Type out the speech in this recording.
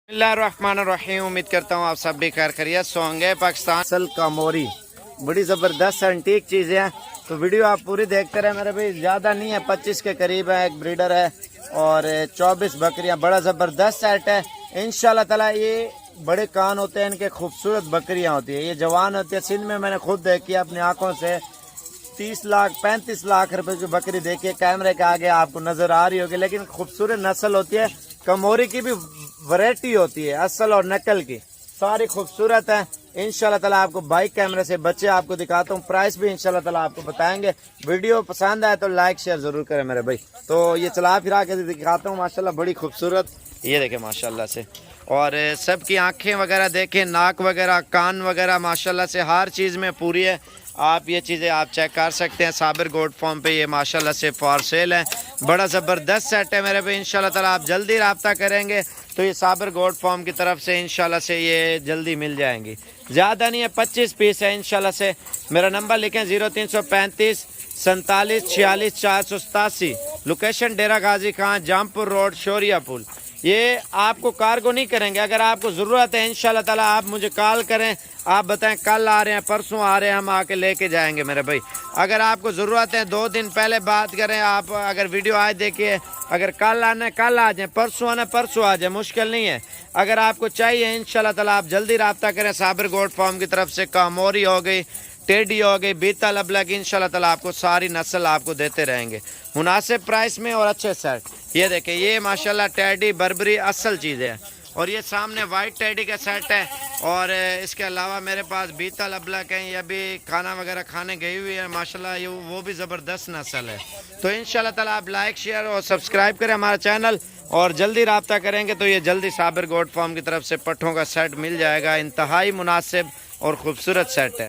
बिस्मिल्लाहिर्रहमानिर्रहीम। उम्मीद करता हूँ आप सब भी खैर खैरियत से होंगे। पाकिस्तान असल कामोरी बड़ी ज़बरदस्त एंटीक चीज़ें हैं, तो वीडियो आप पूरी देखते रहे मेरे भाई। ज़्यादा नहीं है, 25 के करीब है। एक ब्रीडर है और 24 बकरियां, बड़ा ज़बरदस्त सेट है। इंशाल्लाह ताला ये बड़े कान होते हैं, इनके खूबसूरत बकरियां होती है, ये जवान होती है। सिंध में मैंने खुद देखी अपनी आंखों से। 30 लाख 35 लाख रुपए की बकरी देखिए, कैमरे के आगे आपको नजर आ रही होगी, लेकिन खूबसूरत नस्ल होती है। कमोरी की भी वैरायटी होती है, असल और नकल की, सारी खूबसूरत है। इंशाल्लाह ताला आपको बाइक कैमरे से बच्चे आपको दिखाता हूँ, प्राइस भी इंशाल्लाह ताला आपको बताएंगे। वीडियो पसंद आए तो लाइक शेयर जरूर करें मेरे भाई। तो ये चला फिरा के दिखाता हूँ, माशाल्लाह बड़ी खूबसूरत, ये देखें माशाल्लाह से। और सबकी आंखें वगैरह देखें, नाक वगैरह, कान वगैरह माशाल्लाह से हर चीज़ में पूरी है। आप ये चीज़ें आप चेक कर सकते हैं। साबिर गोट फॉर्म पे ये माशाल्लाह से फॉर सेल है। बड़ा ज़बरदस्त सेट है मेरे पे। इंशाल्लाह ताला आप जल्दी रब्ता करेंगे तो ये साबिर गोट फॉर्म की तरफ से इंशाल्लाह से ये जल्दी मिल जाएंगी। ज़्यादा नहीं है, 25 पीस है इंशाल्लाह से। मेरा नंबर लिखें 0335 47 46 487। लोकेशन डेरा गाजी खान, जामपुर रोड, शोरिया पुल। ये आपको कार्गो नहीं करेंगे। अगर आपको ज़रूरत है इंशाल्लाह ताला आप मुझे कॉल करें, आप बताएं कल आ रहे हैं, परसों आ रहे हैं, हम आके लेके जाएंगे मेरे भाई। अगर आपको ज़रूरत है 2 दिन पहले बात करें आप। अगर वीडियो आज देखिए, अगर कल आना है कल आ जाए, परसों आना है परसों आ जाए, मुश्किल नहीं है। अगर आपको चाहिए इंशाल्लाह ताला आप जल्दी रब्ता करें। साबिर गोट फार्म की तरफ से कामोरी हो गई, टेडी हो गई, बीता लबलग, इंशाल्लाह ताला आपको सारी नस्ल आपको देते रहेंगे मुनासिब प्राइस में और अच्छे सेट। ये देखें, ये माशाल्लाह टेडी बर्बरी असल चीज़ है। और ये सामने वाइट टेडी का सेट है। और इसके अलावा मेरे पास बीता लबलग हैं, ये भी खाना वगैरह खाने गई हुई है माशाल्लाह, ये वो भी ज़बरदस्त नस्ल है। तो इंशाल्लाह ताला आप लाइक शेयर और सब्सक्राइब करें हमारा चैनल, और जल्दी रब्ता करेंगे तो ये जल्दी साबिर गोट फार्म की तरफ से पट्ठों का सेट मिल जाएगा। इंतहाई मुनासिब और ख़ूबसूरत सेट है।